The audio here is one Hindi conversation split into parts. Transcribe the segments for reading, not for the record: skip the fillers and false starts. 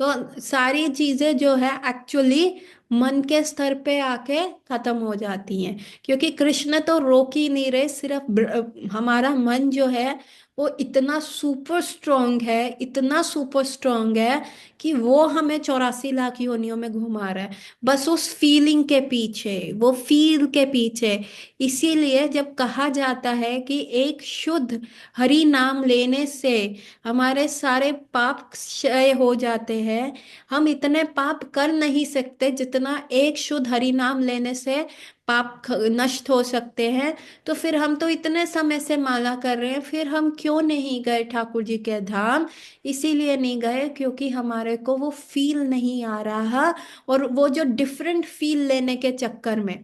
तो सारी चीजें जो है एक्चुअली मन के स्तर पे आके खत्म हो जाती हैं, क्योंकि कृष्ण तो रोक ही नहीं रहे, सिर्फ हमारा मन जो है वो इतना सुपर स्ट्रांग है, इतना सुपर स्ट्रांग है कि वो हमें 84 लाख योनियों में घुमा रहा है, बस उस फीलिंग के पीछे, वो फील के पीछे। इसीलिए जब कहा जाता है कि एक शुद्ध हरि नाम लेने से हमारे सारे पाप क्षय हो जाते हैं, हम इतने पाप कर नहीं सकते जितना एक शुद्ध हरि नाम लेने से पाप नष्ट हो सकते हैं। तो फिर हम तो इतने समय से माला कर रहे हैं, फिर हम क्यों नहीं गए ठाकुर जी के धाम? इसीलिए नहीं गए क्योंकि हमारे को वो फील नहीं आ रहा। और वो जो डिफरेंट फील लेने के चक्कर में,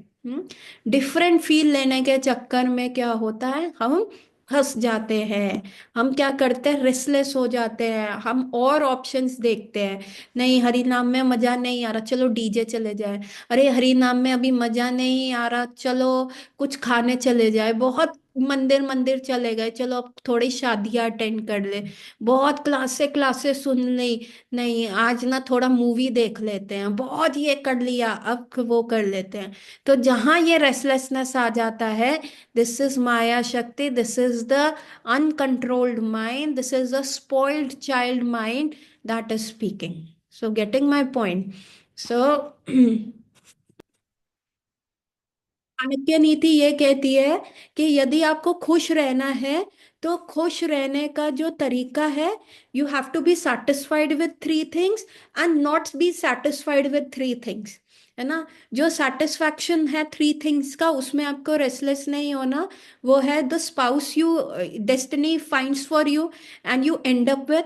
डिफरेंट फील लेने के चक्कर में क्या होता है, हम फंस जाते हैं। हम क्या करते हैं, रेस्टलेस हो जाते हैं, हम और ऑप्शंस देखते हैं। नहीं, हरि नाम में मजा नहीं आ रहा, चलो डीजे चले जाए। अरे हरि नाम में अभी मजा नहीं आ रहा, चलो कुछ खाने चले जाए। बहुत मंदिर मंदिर चले गए, चलो अब थोड़ी शादियां अटेंड कर ले। बहुत क्लासे सुन ली, नहीं आज ना थोड़ा मूवी देख लेते हैं। बहुत ये कर लिया, अब वो कर लेते हैं। तो जहां ये रेस्टलेसनेस आ जाता है, दिस इज माया शक्ति, this is the uncontrolled mind, this is a spoiled child mind that is speaking. So getting my point? So Chanakya नीति ये कहती है कि यदि आपको खुश रहना है, तो खुश रहने का जो तरीका है, you have to be satisfied with three things and not be satisfied with three things. है ना? जो सेटिस्फैक्शन है थ्री थिंग्स का, उसमें आपको रेस्टलेस नहीं होना। वो है the spouse you destiny finds for you and you and up with,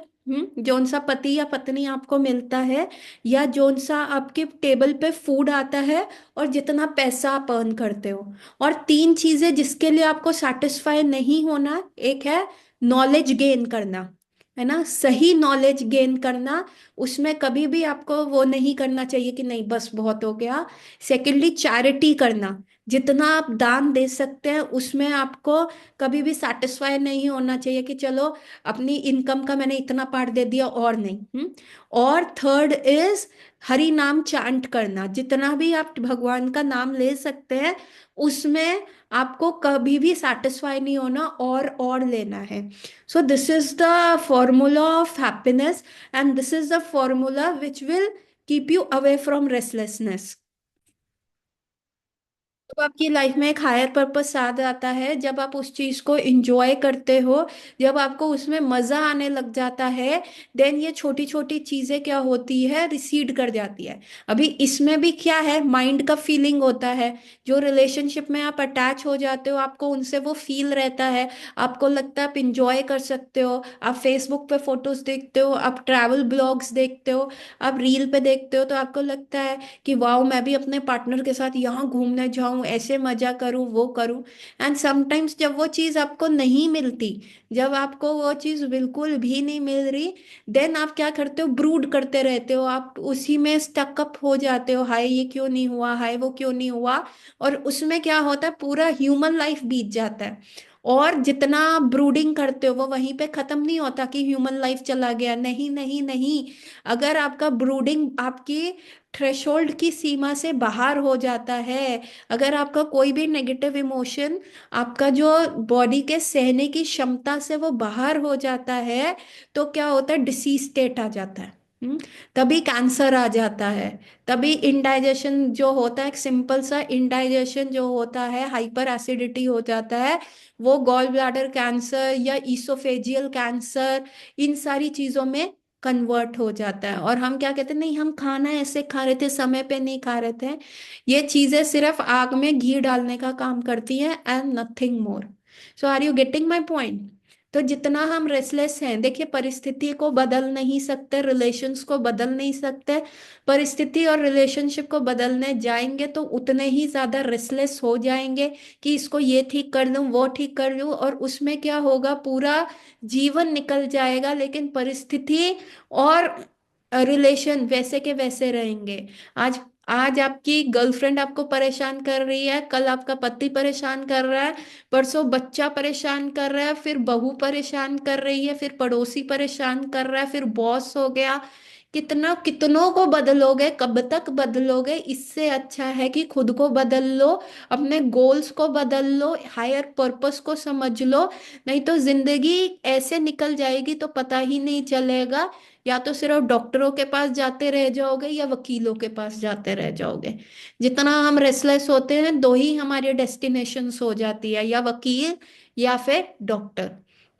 जौन सा पति या पत्नी आपको मिलता है, या जौन सा आपके टेबल पे फूड आता है, और जितना पैसा आप अर्न करते हो। और तीन चीजें जिसके लिए आपको सेटिस्फाई नहीं होना, एक है नॉलेज गेन करना, है ना, सही नॉलेज गेन करना। उसमें कभी भी आपको वो नहीं करना चाहिए कि नहीं बस बहुत हो गया। सेकेंडली चैरिटी करना, जितना आप दान दे सकते हैं उसमें आपको कभी भी सेटिस्फाई नहीं होना चाहिए कि चलो अपनी इनकम का मैंने इतना पार्ट दे दिया और नहीं। और थर्ड इज हरि नाम चांट करना, जितना भी आप भगवान का नाम ले सकते हैं उसमें आपको कभी भी सेटिस्फाई नहीं होना, और लेना है। सो this is the formula of happiness, and this is the formula which will keep you away from restlessness. तो आपकी लाइफ में एक हायर पर्पस आ जाता है जब आप उस चीज को इंजॉय करते हो, जब आपको उसमें मजा आने लग जाता है। देन ये छोटी छोटी चीजें क्या होती है, रिसीड कर जाती है। अभी इसमें भी क्या है, माइंड का फीलिंग होता है। जो रिलेशनशिप में आप अटैच हो जाते हो, आपको उनसे वो फील रहता है, आपको लगता है आप इंजॉय कर सकते हो। आप फेसबुक पे फोटोज देखते हो, आप ट्रैवल ब्लॉग्स देखते हो, आप रील पे देखते हो, तो आपको लगता है कि वाह मैं भी अपने पार्टनर के साथ यहाँ घूमने जाऊं, ऐसे मजा करूं, वो करूं। एंड समटाइम्स जब वो चीज़ आपको नहीं मिलती, जब आपको वो चीज़ बिल्कुल भी नहीं मिल रही, देन आप क्या करते हो, ब्रूड करते रहते हो, आप उसी में स्टकअप हो जाते हो, हाय ये क्यों नहीं हुआ, हाय वो क्यों नहीं हुआ। और उसमें क्या होता है, पूरा ह्यूमन लाइफ बीत जाता है। और जितना आप ब्रूडिंग करते हो वो वहीं पे खत्म नहीं होता कि ह्यूमन लाइफ चला गया, नहीं नहीं नहीं। अगर आपका ब्रूडिंग आपकी थ्रेशोल्ड की सीमा से बाहर हो जाता है, अगर आपका कोई भी नेगेटिव इमोशन आपका जो बॉडी के सहने की क्षमता से वो बाहर हो जाता है, तो क्या होता है, डिसीज स्टेट आ जाता है। तभी कैंसर आ जाता है, तभी इंडाइजेशन जो होता है, एक सिंपल सा इंडाइजेशन जो होता है, हाइपर एसिडिटी हो जाता है, वो गॉल ब्लैडर कैंसर या ईसोफेजियल कैंसर, इन सारी चीजों में कन्वर्ट हो जाता है। और हम क्या कहते हैं, नहीं हम खाना ऐसे खा रहे थे, समय पे नहीं खा रहे थे। ये चीजें सिर्फ आग में घी डालने का काम करती हैं, and nothing more. So are you getting my point? तो जितना हम रेस्टलेस हैं, देखिए परिस्थिति को बदल नहीं सकते, रिलेशंस को बदल नहीं सकते। परिस्थिति और रिलेशनशिप को बदलने जाएंगे तो उतने ही ज्यादा रेस्टलेस हो जाएंगे कि इसको ये ठीक कर लूं, वो ठीक कर लूं, और उसमें क्या होगा, पूरा जीवन निकल जाएगा, लेकिन परिस्थिति और रिलेशन वैसे के वैसे रहेंगे। आज आज आपकी गर्लफ्रेंड आपको परेशान कर रही है, कल आपका पति परेशान कर रहा है, परसों बच्चा परेशान कर रहा है, फिर बहू परेशान कर रही है, फिर पड़ोसी परेशान कर रहा है, फिर बॉस हो गया। कितना कितनों को बदलोगे, कब तक बदलोगे? इससे अच्छा है कि खुद को बदल लो, अपने गोल्स को बदल लो, हायर पर्पस को समझ लो। नहीं तो जिंदगी ऐसे निकल जाएगी तो पता ही नहीं चलेगा। या तो सिर्फ डॉक्टरों के पास जाते रह जाओगे या वकीलों के पास जाते रह जाओगे। जितना हम रेस्टलेस होते हैं, दो ही हमारी डेस्टिनेशंस हो जाती है, या वकील या फिर डॉक्टर।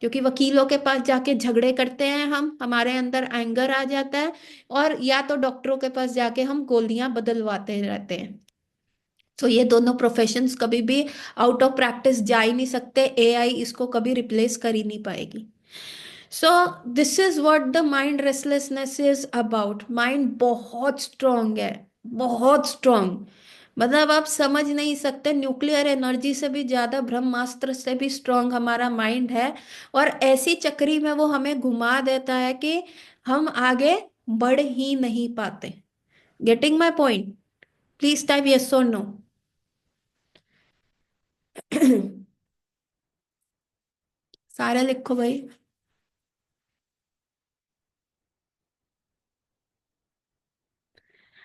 क्योंकि वकीलों के पास जाके झगड़े करते हैं हम, हमारे अंदर एंगर आ जाता है। और या तो डॉक्टरों के पास जाके हम गोलियां बदलवाते रहते हैं। तो ये दोनों प्रोफेशंस कभी भी आउट ऑफ प्रैक्टिस जा ही नहीं सकते, एआई इसको कभी रिप्लेस कर ही नहीं पाएगी। सो this is what the mind restlessness is about. Mind बहुत स्ट्रांग है, बहुत स्ट्रांग। मतलब आप समझ नहीं सकते, न्यूक्लियर एनर्जी से भी ज्यादा, ब्रह्मास्त्र से भी स्ट्रांग हमारा माइंड है। और ऐसी चक्री में वो हमें घुमा देता है कि हम आगे बढ़ ही नहीं पाते। Getting my point? Please type yes और नो। सारे लिखो भाई।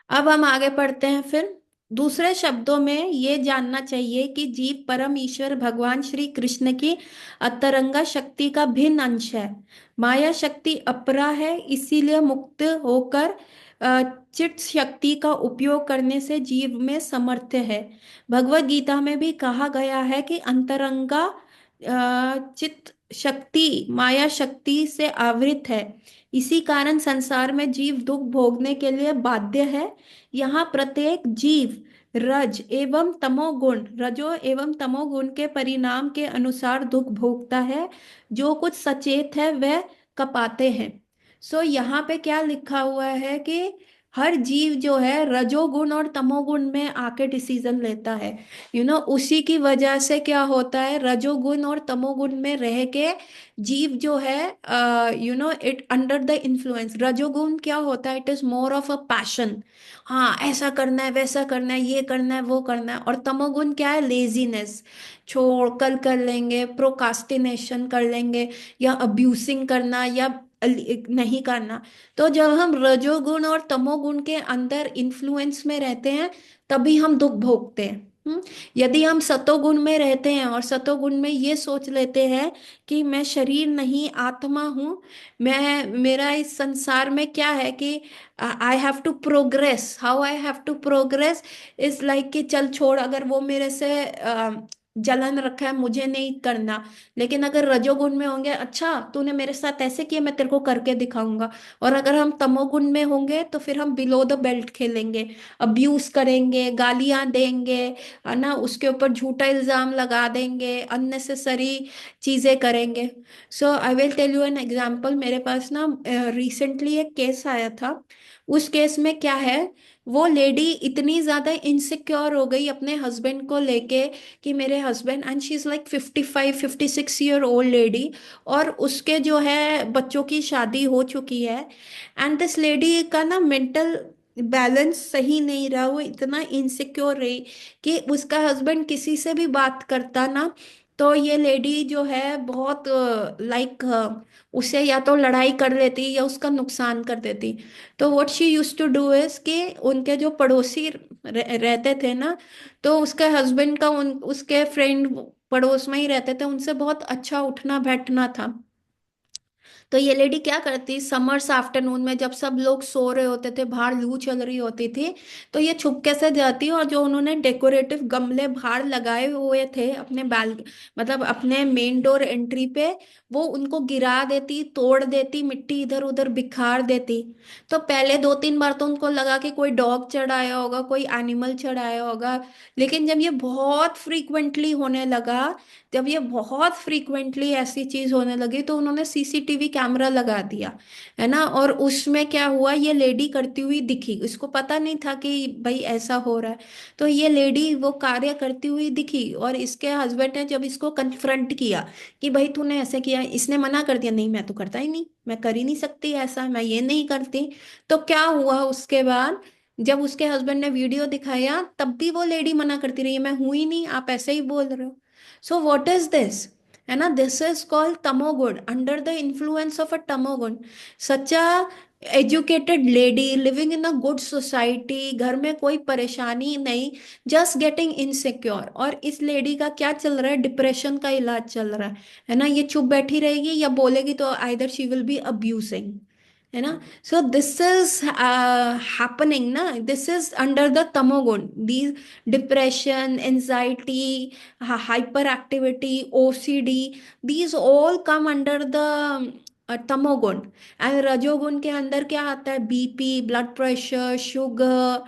अब हम आगे पढ़ते हैं फिर। दूसरे शब्दों में ये जानना चाहिए कि जीव परम ईश्वर भगवान श्री कृष्ण की अंतरंगा शक्ति का भिन्न अंश है। माया शक्ति अपरा है, इसीलिए मुक्त होकर चित शक्ति का उपयोग करने से जीव में समर्थ है। भगवत गीता में भी कहा गया है कि अंतरंगा चित शक्ति माया शक्ति से आवृत है। इसी कारण संसार में जीव दुख भोगने के लिए बाध्य है। यहाँ प्रत्येक जीव रज एवं तमोगुण, रजो एवं तमोगुण के परिणाम के अनुसार दुख भोगता है। जो कुछ सचेत है वह कपाते हैं। सो यहाँ पे क्या लिखा हुआ है कि हर जीव जो है रजोगुण और तमोगुण में आके डिसीजन लेता है। उसी की वजह से क्या होता है, रजोगुण और तमोगुण में रह के जीव जो है, इट अंडर द इन्फ्लुएंस। रजोगुण क्या होता है, it is more of a passion. हाँ, ऐसा करना है, वैसा करना है, ये करना है, वो करना है। और तमोगुण क्या है, लेजीनेस, छोड़ कल कर लेंगे, प्रोकास्टिनेशन कर लेंगे, या अब्यूसिंग करना, या नहीं करना। तो जब हम रजोगुण और तमोगुण के अंदर इन्फ्लुएंस में रहते हैं, तभी हम दुख भोगते हैं। यदि हम सतोगुण में रहते हैं और सतोगुण में ये सोच लेते हैं कि मैं शरीर नहीं आत्मा हूँ, मैं, मेरा इस संसार में क्या है कि I have to progress. How I have to progress is like कि चल छोड़, अगर वो मेरे से जलन रखा है, मुझे नहीं करना। लेकिन अगर रजोगुण में होंगे, अच्छा तूने मेरे साथ ऐसे किया, मैं तेरे को करके दिखाऊंगा। और अगर हम तमोगुण में होंगे तो फिर हम बिलो द बेल्ट खेलेंगे, अब्यूज करेंगे, गालियां देंगे, है ना, उसके ऊपर झूठा इल्जाम लगा देंगे, अननेसेसरी चीजें करेंगे। So I will tell you an example. मेरे पास ना रिसेंटली एक केस आया था। उस केस में क्या है, वो लेडी इतनी ज्यादा इनसिक्योर हो गई अपने हस्बैंड को लेके कि मेरे husband, and she is like 55-56 year old lady, और उसके जो है बच्चों की शादी हो चुकी है। एंड दिस लेडी का ना मेंटल बैलेंस सही नहीं रहा, वो इतना इनसिक्योर रही कि उसका हस्बैंड किसी से भी बात करता ना, तो ये लेडी जो है बहुत लाइक उसे या तो लड़ाई कर लेती या उसका नुकसान कर देती। तो what she use to do is कि उनके जो पड़ोसी रहते थे ना, तो उसके हस्बैंड का उसके फ्रेंड पड़ोस में ही रहते थे, उनसे बहुत अच्छा उठना बैठना था। तो ये लेडी क्या करती, समर्स आफ्टरनून में जब सब लोग सो रहे होते थे, बाहर लू चल रही होती थी, तो ये छुपके से जाती और जो उन्होंने डेकोरेटिव गमले बाहर लगाए हुए थे अपने बैल, मतलब अपने मेन डोर एंट्री पे, वो उनको गिरा देती, तोड़ देती, मिट्टी इधर उधर बिखार देती। तो पहले 2-3 बार तो उनको लगा कि कोई डॉग चढ़ाया होगा, कोई एनिमल चढ़ाया होगा। लेकिन जब ये बहुत फ्रीक्वेंटली होने लगा, जब ये बहुत फ्रीक्वेंटली ऐसी चीज होने लगी, तो उन्होंने सीसीटीवी कैमरा लगा दिया, है ना। और उसमें क्या हुआ, ये लेडी करती हुई दिखी, इसको पता नहीं था कि भाई ऐसा हो रहा है। तो ये लेडी वो कार्य करती हुई दिखी, और इसके हस्बैंड ने जब इसको कन्फ्रंट किया कि भाई तूने ऐसे किया, इसने मना कर दिया, नहीं मैं तो करता ही नहीं, मैं कर ही नहीं सकती ऐसा, मैं ये नहीं करती। तो क्या हुआ उसके बाद, जब उसके हस्बैंड ने वीडियो दिखाया, तब भी वो लेडी मना करती रही, मैं हुई नहीं, आप ऐसे ही बोल रहे हो। सो व्हाट इज दिस, है ना, दिस इज कॉल्ड तमोगुण, under the influence of a तमोगुण। सच्चा educated lady living in a good society, घर में कोई परेशानी नहीं, जस्ट गेटिंग इनसिक्योर। और इस लेडी का क्या चल रहा है, डिप्रेशन का इलाज चल रहा है ना। ये चुप बैठी रहेगी या बोलेगी तो either she will be abusing, है ना। सो दिस इज हैपनिंग ना, this is under the tamoguna. These depression, anxiety, hyper activity, OCD, these all come under the tamoguna. And रजोगुण के अंदर क्या आता है, BP, blood pressure, sugar,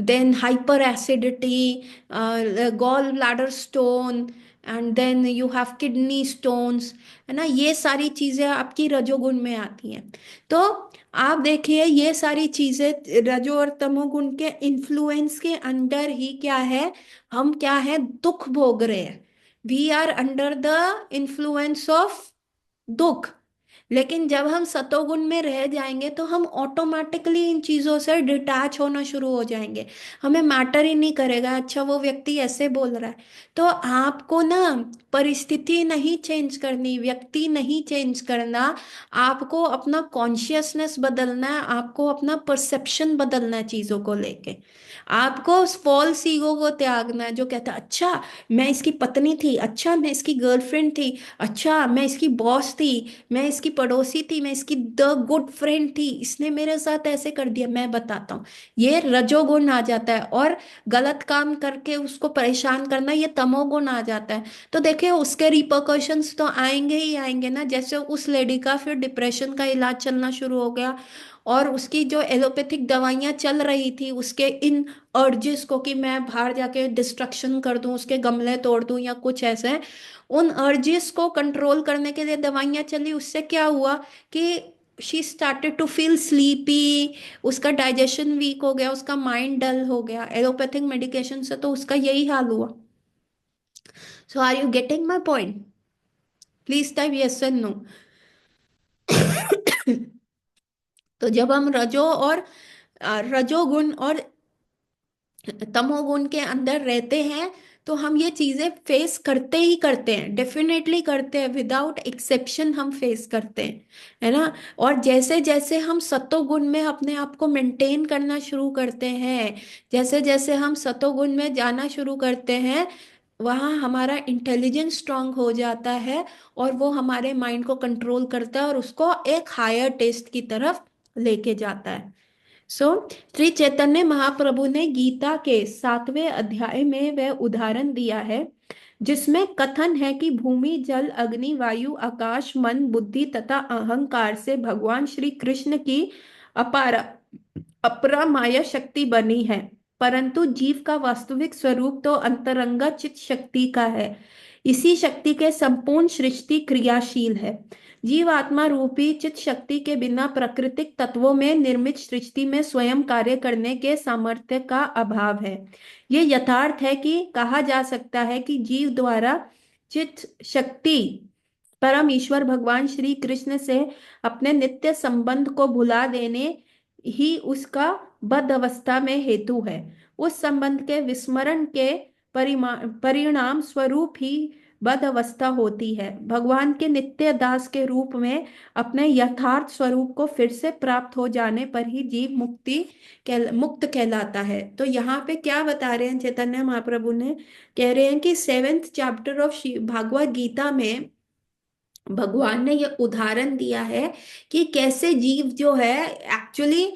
then hyper acidity, gall bladder stone, and then you have kidney stones, है ना। ये सारी चीजें आपकी रजोगुण में आती हैं। तो आप देखिए ये सारी चीजें रजो और तमोगुण के इन्फ्लुएंस के अंडर ही क्या है, हम क्या है, दुख भोग रहे हैं। We are under the influence of dukh. लेकिन जब हम सतोगुण में रह जाएंगे तो हम ऑटोमेटिकली इन चीजों से डिटैच होना शुरू हो जाएंगे। हमें मैटर ही नहीं करेगा, अच्छा वो व्यक्ति ऐसे बोल रहा है। तो आपको ना परिस्थिति नहीं चेंज करनी, व्यक्ति नहीं चेंज करना, आपको अपना कॉन्शियसनेस बदलना है, आपको अपना परसेप्शन बदलना है चीजों को लेके। आपको उस फॉल्स ईगो को त्यागना है जो कहता है अच्छा मैं इसकी पत्नी थी, अच्छा मैं इसकी गर्लफ्रेंड थी, अच्छा मैं इसकी बॉस थी, मैं इसकी पड़ोसी थी, मैं इसकी द गुड फ्रेंड थी, इसने मेरे साथ ऐसे कर दिया, मैं बताता हूँ। ये रजोगुण आ जाता है। और गलत काम करके उसको परेशान करना, ये तमोगुण आ जाता है। तो देखिए उसके रिpercussions तो आएंगे ही आएंगे ना। जैसे उस लेडी का फिर डिप्रेशन का इलाज चलना शुरू हो गया, और उसकी जो एलोपैथिक दवाइयाँ चल रही थी उसके इन अर्जेस को, कि मैं बाहर जाके डिस्ट्रक्शन कर दूं, उसके गमले तोड़ दूं या कुछ ऐसे, उन अर्जेस को कंट्रोल करने के लिए दवाइयाँ चली। उससे क्या हुआ कि she started to feel sleepy, उसका डाइजेशन वीक हो गया, उसका माइंड डल हो गया। एलोपैथिक मेडिकेशन से तो उसका यही हाल हुआ। So are you getting my point? Please type yes and no. तो जब हम रजोगुण और तमोगुण के अंदर रहते हैं तो हम ये चीजें फेस करते ही करते हैं, डेफिनेटली करते हैं, विदाउट एक्सेप्शन हम फेस करते हैं, है ना। और जैसे जैसे हम सतोगुण में अपने आप को मेंटेन करना शुरू करते हैं, जैसे जैसे हम सतोगुण में जाना शुरू करते हैं, वहाँ हमारा इंटेलिजेंस स्ट्रांग हो जाता है, और वो हमारे माइंड को कंट्रोल करता है और उसको एक हायर टेस्ट की तरफ लेके जाता है। सो श्री चैतन्य महाप्रभु ने गीता के 7वें अध्याय में वह उदाहरण दिया है जिसमें कथन है कि भूमि, जल, अग्नि, वायु, आकाश, मन, बुद्धि तथा अहंकार से भगवान श्री कृष्ण की अपार अप्रमाय शक्ति बनी है, परंतु जीव का वास्तविक स्वरूप तो अंतरंगा चित शक्ति का है। इसी शक्ति के संपूर्ण सृष्टि क्रियाशील है। जीव आत्मा रूपी चित शक्ति के बिना प्राकृतिक तत्वों में निर्मित सृष्टि में स्वयं कार्य करने के सामर्थ्य का अभाव है। ये यथार्थ है कि कहा जा सकता है कि जीव द्वारा चित शक्ति परम ईश्वर भगवान श्री कृष्ण से अपने नित्य संबंध को भुला देने ही उसका बद्ध अवस्था में हेतु है। उस संबंध के विस्मरण के परिणाम स्वरूप ही बद्ध अवस्था होती है। भगवान के नित्य दास के रूप में अपने यथार्थ स्वरूप को फिर से प्राप्त हो जाने पर ही जीव मुक्त कहलाता है। तो यहाँ पे क्या बता रहे हैं चैतन्य महाप्रभु ने, कह रहे हैं कि 7th chapter of Bhagavat Gita में भगवान ने ये उदाहरण दिया है कि कैसे जीव जो है एक्चुअली,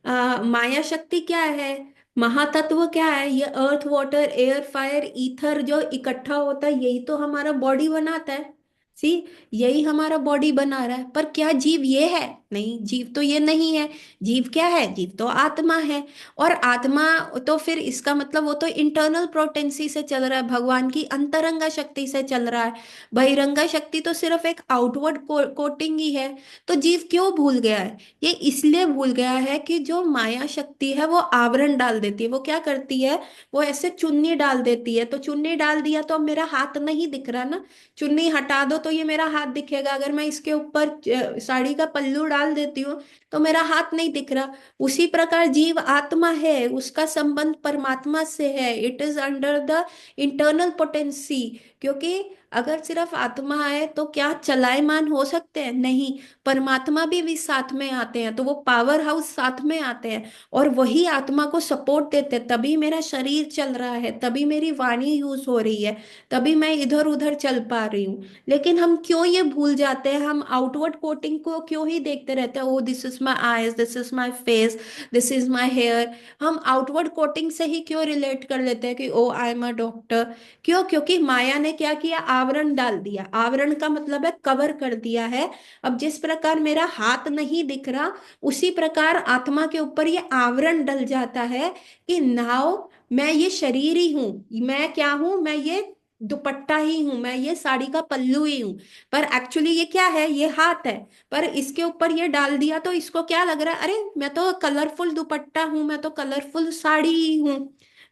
माया शक्ति क्या है, महातत्व क्या है, ये अर्थ, वाटर, एयर, फायर, ईथर जो इकट्ठा होता है यही तो हमारा बॉडी बनाता है। सी, यही हमारा बॉडी बना रहा है। पर क्या जीव ये है? नहीं, जीव तो ये नहीं है। जीव क्या है? जीव तो आत्मा है। और आत्मा तो फिर इसका मतलब वो तो इंटरनल पोटेंसी से चल रहा है, भगवान की अंतरंगा शक्ति से चल रहा है। बहिरंगा शक्ति तो सिर्फ एक आउटवर्ड कोटिंग ही है। तो जीव क्यों भूल गया है? ये इसलिए भूल गया है कि जो माया शक्ति है वो आवरण डाल देती है। वो क्या करती है, वो ऐसे चुन्नी डाल देती है। तो चुन्नी डाल दिया तो अब मेरा हाथ नहीं दिख रहा ना, चुन्नी हटा दो तो ये मेरा हाथ दिखेगा। अगर मैं इसके ऊपर साड़ी का पल्लू डाल देती हूँ तो मेरा हाथ नहीं दिख रहा। उसी प्रकार जीव आत्मा है, उसका संबंध परमात्मा से है, it is under the internal potency. क्योंकि अगर सिर्फ आत्मा है तो क्या चलायमान हो सकते हैं? नहीं। परमात्मा भी साथ में आते हैं, तो वो पावर हाउस साथ में आते हैं और वही आत्मा को सपोर्ट देते हैं, तभी मेरा शरीर चल रहा है, तभी मेरी वाणी यूज हो रही है, तभी मैं इधर उधर चल पा रही हूँ। लेकिन हम क्यों ये भूल जाते हैं? हम आउटवर्ड कोटिंग को क्यों ही देखते रहते हैं? Oh this is my eyes, this is my face, this is my hair. हम आउटवर्ड कोटिंग से ही क्यों रिलेट कर लेते हैं कि ओ आई एम अ डॉक्टर? क्यों? क्योंकि माया ने क्या किया? आवरण डाल दिया। आवरण का मतलब है कवर कर दिया है। अब जिस प्रकार मेरा हाथ नहीं दिख रहा, उसी प्रकार आत्मा के ऊपर ये आवरण डल जाता है कि नाउ मैं ये शरीर ही हूं। मैं क्या हूं? मैं ये दुपट्टा ही हूं, मैं ये साड़ी का पल्लू ही हूं। पर एक्चुअली ये क्या है? ये हाथ है। पर इसके ऊपर ये डाल दिया तो इसको क्या लग रहा है? अरे मैं तो कलरफुल दुपट्टा हूं, मैं तो कलरफुल साड़ी ही हूं।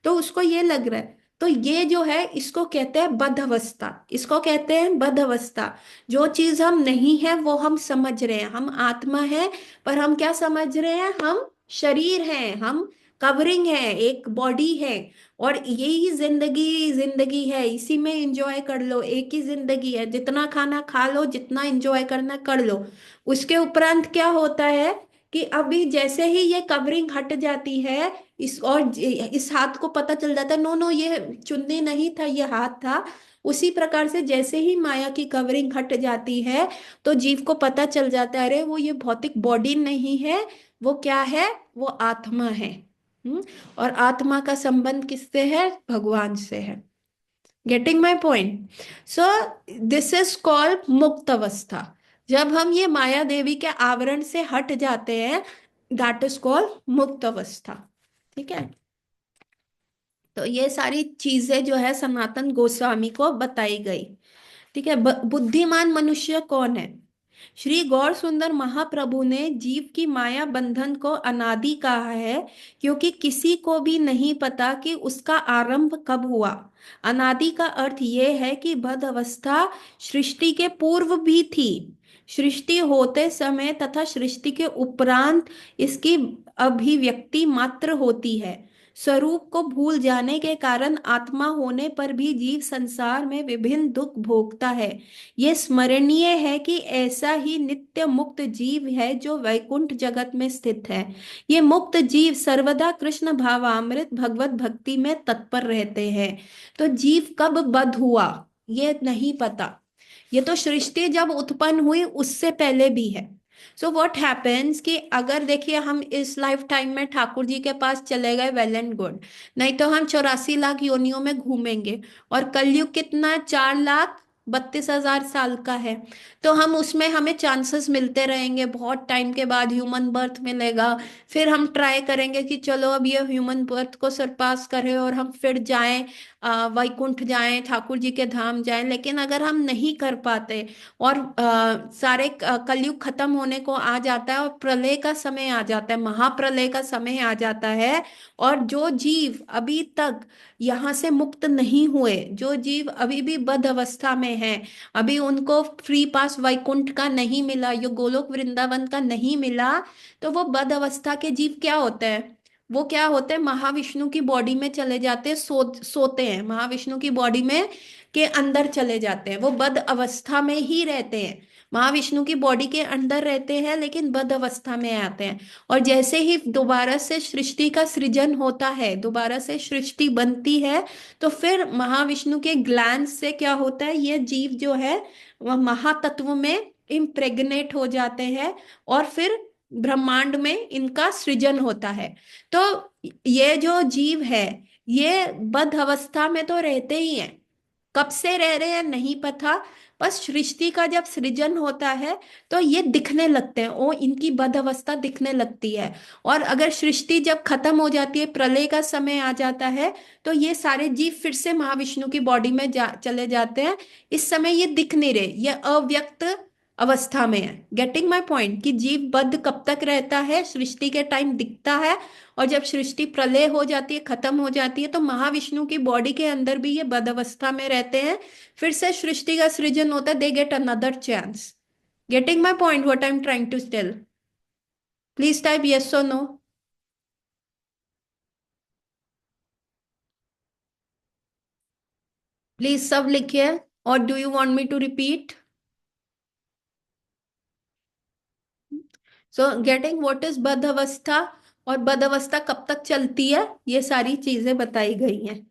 तो उसको ये लग रहा है। तो ये जो है इसको कहते हैं बद्ध अवस्था। इसको कहते हैं बद्ध अवस्था। जो चीज हम नहीं है वो हम समझ रहे हैं, हम आत्मा है, पर हम क्या समझ रहे हैं? हम शरीर हैं, हम कवरिंग है, एक बॉडी है। और यही जिंदगी जिंदगी है, इसी में एंजॉय कर लो। एक ही जिंदगी है, जितना खाना खा लो, जितना एंजॉय करना कर लो। उसके उपरांत क्या होता है कि अभी जैसे ही ये कवरिंग हट जाती है, इस हाथ को पता चल जाता है नो नो ये चुन्नी नहीं था, ये हाथ था। उसी प्रकार से जैसे ही माया की कवरिंग हट जाती है, तो जीव को पता चल जाता है अरे वो ये भौतिक बॉडी नहीं है, वो क्या है? वो आत्मा है। हम्म। और आत्मा का संबंध किससे है? भगवान से है। Getting my point? So this is called मुक्त अवस्था। जब हम ये माया देवी के आवरण से हट जाते हैं, दैट इज कॉल्ड मुक्त अवस्था। ठीक है। तो ये सारी चीजें जो है सनातन गोस्वामी को बताई गई। ठीक है। बुद्धिमान मनुष्य कौन है? श्री गौर सुंदर महाप्रभु ने जीव की माया बंधन को अनादि कहा है, क्योंकि किसी को भी नहीं पता कि उसका आरंभ कब हुआ। अनादि का अर्थ यह है कि बद्ध अवस्था सृष्टि के पूर्व भी थी, सृष्टि होते समय तथा सृष्टि के उपरांत इसकी अभिव्यक्ति मात्र होती है। स्वरूप को भूल जाने के कारण आत्मा होने पर भी जीव संसार में विभिन्न दुख भोगता है। ये स्मरणीय है कि ऐसा ही नित्य मुक्त जीव है जो वैकुंठ जगत में स्थित है। ये मुक्त जीव सर्वदा कृष्ण भावामृत भगवत भक्ति में तत्पर रहते हैं। तो जीव कब बद्ध हुआ ये नहीं पता। ये तो सृष्टि जब उत्पन्न हुई उससे पहले भी है। सो व्हाट हैपेंस कि अगर देखिए हम इस लाइफ टाइम में ठाकुर जी के पास चले गए, वेल एंड गुड। नहीं तो हम 84 लाख योनियों में घूमेंगे। और कलयुग कितना? 4,32,000 साल का है। तो हम उसमें हमें चांसेस मिलते रहेंगे, बहुत टाइम के बाद ह्यूमन बर्थ मिलेगा। फिर हम ट्राई करेंगे कि चलो अब ये ह्यूमन बर्थ को सरपास करें और हम फिर जाएं, वैकुंठ जाएं, ठाकुर जी के धाम जाएं। लेकिन अगर हम नहीं कर पाते और सारे कलयुग खत्म होने को आ जाता है और प्रलय का समय आ जाता है, महाप्रलय का समय आ जाता है, और जो जीव अभी तक यहाँ से मुक्त नहीं हुए, जो जीव अभी भी बद्ध अवस्था में हैं, अभी उनको फ्री पास वैकुंठ का नहीं मिला, यो गोलोक वृंदावन का नहीं मिला, तो वो बद्ध अवस्था के जीव क्या होते हैं? वो क्या होते हैं? महाविष्णु की बॉडी में चले जाते हैं, सोते हैं, महाविष्णु की बॉडी में के अंदर चले जाते हैं। वो बद्ध अवस्था में ही रहते हैं, महाविष्णु की बॉडी के अंदर रहते हैं, लेकिन बद्ध अवस्था में आते हैं। और जैसे ही दोबारा से सृष्टि का सृजन होता है, दोबारा से सृष्टि बनती है, तो फिर महाविष्णु के ग्लैंड से क्या होता है? ये जीव जो है वह महातत्व में इम्प्रेग्नेट हो जाते हैं, और फिर ब्रह्मांड में इनका सृजन होता है। तो ये जो जीव है, ये बद्ध अवस्था में तो रहते ही हैं। कब से रह रहे हैं नहीं पता। बस सृष्टि का जब सृजन होता है तो ये दिखने लगते हैं, ओ इनकी बद्ध अवस्था दिखने लगती है। और अगर सृष्टि जब खत्म हो जाती है, प्रलय का समय आ जाता है, तो ये सारे जीव फिर से महाविष्णु की बॉडी में चले जाते हैं। इस समय ये दिख नहीं रहे, ये अव्यक्त अवस्था में है। Getting my point? कि जीव बद्ध कब तक रहता है? सृष्टि के टाइम दिखता है, और जब सृष्टि प्रलय हो जाती है, खत्म हो जाती है, तो महाविष्णु की बॉडी के अंदर भी ये बद अवस्था में रहते हैं। फिर से सृष्टि का सृजन होता है, they get another chance. Getting my point what I am trying to tell? Please type yes और नो। प्लीज सब लिखिए। और do you want me to repeat? So getting what is baddha avastha, और बद्ध अवस्था कब तक चलती है, ये सारी चीजें बताई गई हैं।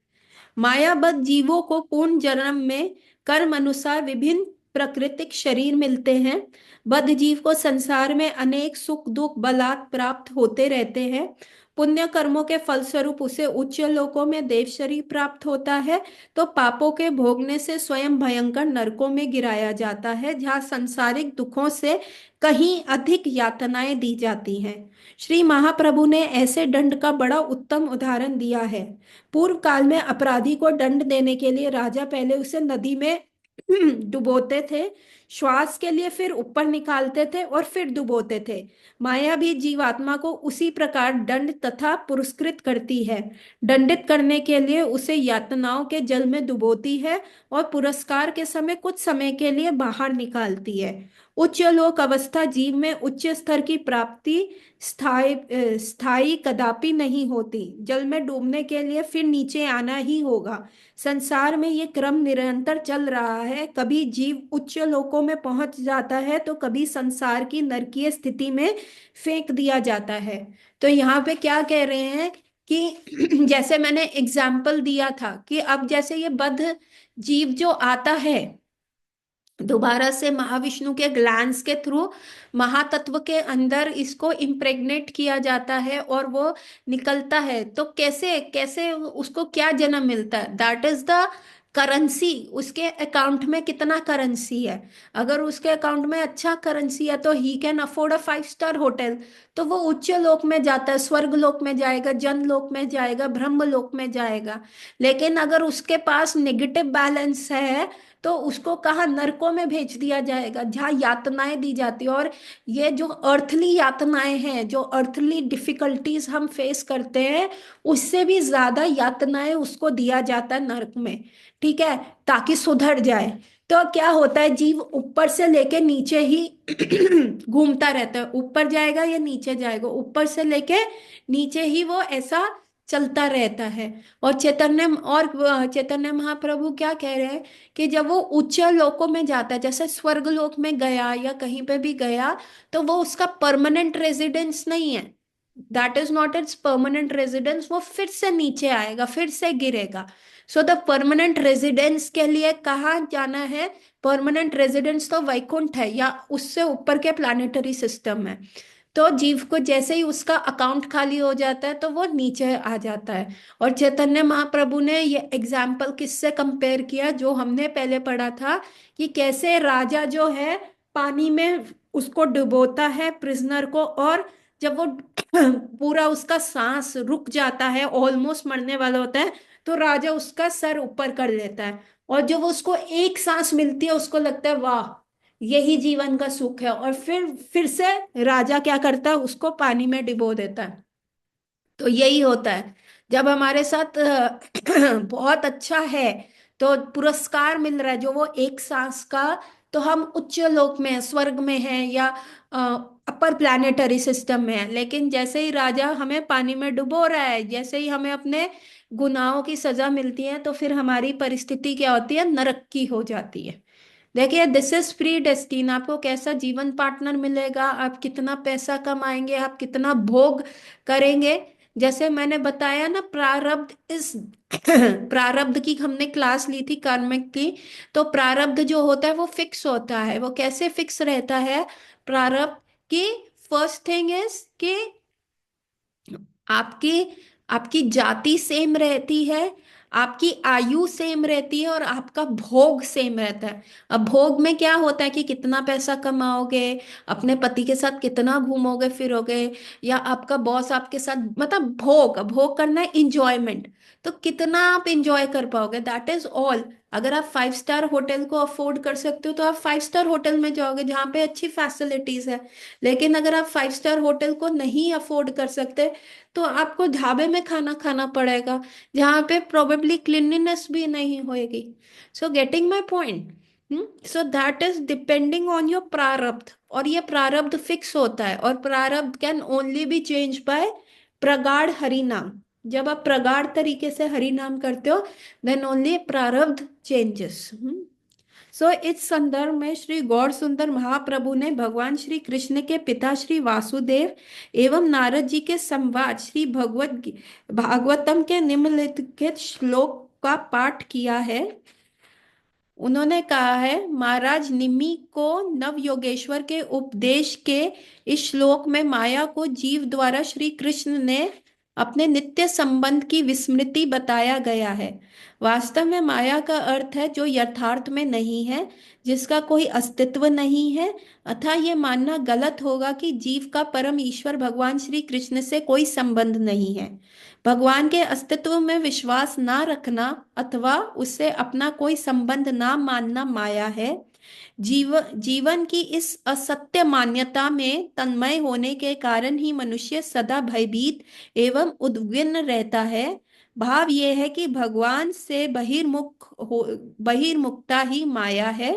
मायाबद्ध जीवों को पूर्ण जन्म में कर्म अनुसार विभिन्न प्राकृतिक शरीर मिलते हैं। बद्ध जीव को संसार में अनेक सुख दुख बलात् प्राप्त होते रहते हैं। पुण्य कर्मों के फलस्वरूप उसे उच्च लोकों में देव शरीर प्राप्त होता है, तो पापों के भोगने से स्वयं भयंकर नरकों में गिराया जाता है, जहाँ सांसारिक दुखों से कहीं अधिक यातनाएं दी जाती हैं। श्री महाप्रभु ने ऐसे दंड का बड़ा उत्तम उदाहरण दिया है। पूर्व काल में अपराधी को दंड देने के लिए राजा पहले उसे नदी में डुबोते थे, श्वास के लिए फिर ऊपर निकालते थे और फिर डुबोते थे। माया भी जीवात्मा को उसी प्रकार दंड तथा पुरस्कृत करती है। दंडित करने के लिए उसे यातनाओं के जल में डुबोती है और पुरस्कार के समय कुछ समय के लिए बाहर निकालती है। उच्च लोक अवस्था जीव में उच्च स्तर की प्राप्ति स्थायी कदापि नहीं होती। जल में डूबने के लिए फिर नीचे आना ही होगा। संसार में ये क्रम निरंतर चल रहा है। कभी जीव उच्च लोकों में पहुंच जाता है तो कभी संसार की नरकीय स्थिति में फेंक दिया जाता है। तो यहाँ पे क्या कह रहे हैं कि जैसे मैंने एग्जाम्पल दिया था कि अब जैसे ये बद्ध जीव जो आता है दोबारा से महाविष्णु के ग्लैंड्स के थ्रू महातत्व के अंदर इसको इम्प्रेग्नेट किया जाता है और वो निकलता है, तो कैसे कैसे उसको क्या जन्म मिलता है? That is the currency. उसके अकाउंट में कितना करेंसी है? अगर उसके अकाउंट में अच्छा करेंसी है तो he can afford a 5 star hotel. तो वो उच्च लोक में जाता है, स्वर्ग लोक में जाएगा, जन लोक में जाएगा, ब्रह्म लोक में जाएगा। लेकिन अगर उसके पास नेगेटिव बैलेंस है तो उसको कहाँ, नरकों में भेज दिया जाएगा, जहाँ यातनाएं दी जाती है। और ये जो अर्थली यातनाएं हैं, जो अर्थली डिफिकल्टीज हम फेस करते हैं, उससे भी ज्यादा यातनाएं उसको दिया जाता है नरक में। ठीक है, ताकि सुधर जाए। तो क्या होता है, जीव ऊपर से लेके नीचे ही घूमता रहता है, ऊपर जाएगा या नीचे जाएगा, ऊपर से लेके नीचे ही वो ऐसा चलता रहता है। और चैतन्य महाप्रभु क्या कह रहे हैं कि जब वो उच्च लोकों में जाता है, जैसे स्वर्ग लोक में गया या कहीं पे भी गया, तो वो उसका परमानेंट रेजिडेंस नहीं है। That is not it's permanent residence. वो फिर से नीचे आएगा, फिर से गिरेगा। सो द परमानेंट रेजिडेंस के लिए कहाँ जाना है? परमानेंट रेजिडेंस तो वैकुंठ है या उससे ऊपर के प्लानिटरी सिस्टम है। तो जीव को जैसे ही उसका अकाउंट खाली हो जाता है तो वो नीचे आ जाता है। और चैतन्य महाप्रभु ने ये एग्जाम्पल किससे कंपेयर किया, जो हमने पहले पढ़ा था, कि कैसे राजा जो है पानी में उसको डुबोता है प्रिजनर को, और जब वो पूरा उसका सांस रुक जाता है, ऑलमोस्ट मरने वाला होता है, तो राजा उसका सर ऊपर कर लेता है। और जब उसको एक सांस मिलती है उसको लगता है वाह, यही जीवन का सुख है, और फिर से राजा क्या करता है, उसको पानी में डिबो देता है। तो यही होता है जब हमारे साथ बहुत अच्छा है तो पुरस्कार मिल रहा है जो वो एक सांस का, तो हम उच्च लोक में हैं, स्वर्ग में हैं, या अपर प्लैनेटरी सिस्टम में है। लेकिन जैसे ही राजा हमें पानी में डुबो रहा है, जैसे ही हमें अपने गुनाहों की सजा मिलती है, तो फिर हमारी परिस्थिति क्या होती है, नरक की हो जाती है। देखिए, दिस इज प्री डेस्टिन। आपको कैसा जीवन पार्टनर मिलेगा, आप कितना पैसा कमाएंगे, आप कितना भोग करेंगे, जैसे मैंने बताया ना, प्रारब्ध इस प्रारब्ध की हमने क्लास ली थी कार्मिक की। तो प्रारब्ध जो होता है वो फिक्स होता है। वो कैसे फिक्स रहता है प्रारब्ध की? फर्स्ट थिंग इज कि आपकी आपकी जाति सेम रहती है, आपकी आयु सेम रहती है, और आपका भोग सेम रहता है। अब भोग में क्या होता है कि कितना पैसा कमाओगे, अपने पति के साथ कितना घूमोगे फिरोगे, या आपका बॉस आपके साथ, मतलब भोग भोग करना है, इंजॉयमेंट। तो कितना आप इंजॉय कर पाओगे, दैट इज ऑल। अगर आप 5 स्टार होटल को अफोर्ड कर सकते हो तो आप 5 स्टार होटल में जाओगे जहाँ पे अच्छी फैसिलिटीज है। लेकिन अगर आप 5 स्टार होटल को नहीं अफोर्ड कर सकते तो आपको ढाबे में खाना खाना पड़ेगा, जहाँ पे प्रोबेबली क्लीनलीनेस भी नहीं होएगी। So getting my point. So that is depending on your प्रारब्ध। और ये प्रारब्ध फिक्स होता है, और प्रारब्ध can only B change bye प्रगाढ़ हरि नाम। जब आप प्रगाढ़ तरीके से हरि नाम करते हो, देन ओनली प्रारब्ध चेंजेस। सो इस संदर्भ में श्री गौर सुंदर महाप्रभु ने भगवान श्री कृष्ण के पिता श्री वासुदेव एवं नारद जी के संवाद श्री भगवत भागवतम के निम्नलिखित श्लोक का पाठ किया है। उन्होंने कहा है, महाराज निमि को नव योगेश्वर के उपदेश के इस श्लोक में माया को जीव द्वारा श्री कृष्ण ने अपने नित्य संबंध की विस्मृति बताया गया है। वास्तव में माया का अर्थ है जो यथार्थ में नहीं है, जिसका कोई अस्तित्व नहीं है। अतः ये मानना गलत होगा कि जीव का परम ईश्वर भगवान श्री कृष्ण से कोई संबंध नहीं है। भगवान के अस्तित्व में विश्वास ना रखना अथवा उससे अपना कोई संबंध ना मानना माया है। जीवन की इस असत्य मान्यता में तन्मय होने के कारण ही मनुष्य सदा भयभीत एवं उद्विग्न रहता है। भाव यह है कि भगवान से बहिर्मुखता ही माया है।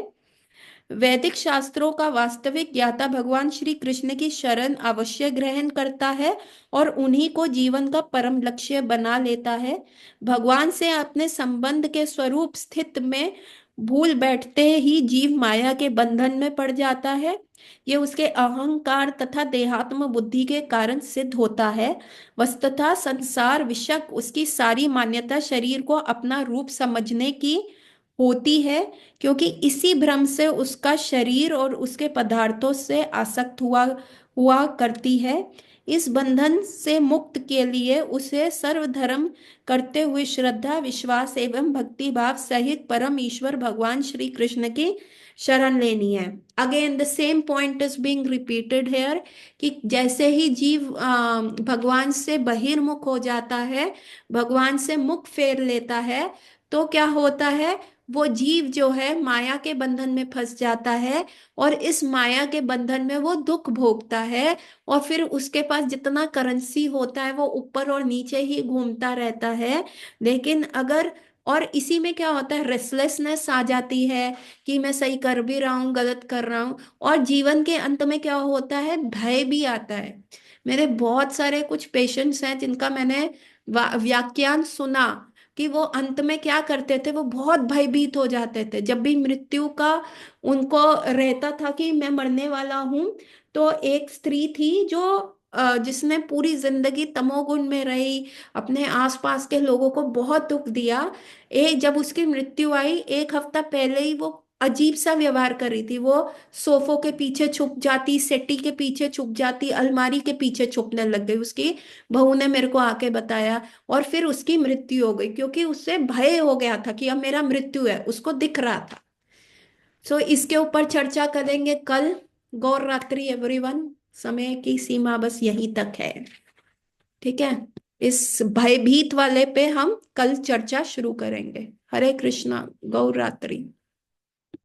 वैदिक शास्त्रों का वास्तविक ज्ञाता भगवान श्री कृष्ण की शरण अवश्य ग्रहण करता है और उन्हीं को जीवन का परम लक्ष्य बना लेता है। भगवान से अपने संबंध के स्वरूप स्थित में भूल बैठते ही जीव माया के बंधन में पड़ जाता है। ये उसके अहंकार तथा देहात्म बुद्धि के कारण सिद्ध होता है। वस्तुतः संसार विषयक उसकी सारी मान्यता शरीर को अपना रूप समझने की होती है, क्योंकि इसी भ्रम से उसका शरीर और उसके पदार्थों से आसक्त हुआ हुआ करती है। इस बंधन से मुक्त के लिए उसे सर्वधर्म करते हुए श्रद्धा विश्वास एवं भक्ति भाव सहित परम ईश्वर भगवान श्री कृष्ण की शरण लेनी है। Again the same point is being repeated here, कि जैसे ही जीव भगवान से बहिर्मुख हो जाता है, भगवान से मुख फेर लेता है, तो क्या होता है, वो जीव जो है माया के बंधन में फंस जाता है और इस माया के बंधन में वो दुख भोगता है। और फिर उसके पास जितना करेंसी होता है वो ऊपर और नीचे ही घूमता रहता है। लेकिन अगर, और इसी में क्या होता है, रेस्टलेसनेस आ जाती है कि मैं सही कर भी रहा हूँ गलत कर रहा हूँ। और जीवन के अंत में क्या होता है, भय भी आता है। मेरे बहुत सारे कुछ पेशेंट्स हैं जिनका मैंने व्याख्यान सुना कि वो अंत में क्या करते थे, वो बहुत भयभीत हो जाते थे जब भी मृत्यु का उनको रहता था कि मैं मरने वाला हूं। तो एक स्त्री थी जो जिसने पूरी जिंदगी तमोगुण में रही, अपने आसपास के लोगों को बहुत दुख दिया। जब उसकी मृत्यु आई, एक हफ्ता पहले ही वो अजीब सा व्यवहार कर रही थी। वो सोफों के पीछे छुप जाती, सेटी के पीछे छुप जाती, अलमारी के पीछे छुपने लग गई। उसकी बहू ने मेरे को आके बताया। और फिर उसकी मृत्यु हो गई क्योंकि उससे भय हो गया था कि अब मेरा मृत्यु है, उसको दिख रहा था। सो इसके ऊपर चर्चा करेंगे कल। गौर रात्रि एवरीवन। समय की सीमा बस यहीं तक है। ठीक है। इस भयभीत वाले पे हम कल चर्चा शुरू करेंगे। हरे कृष्णा। गौर रात्रि।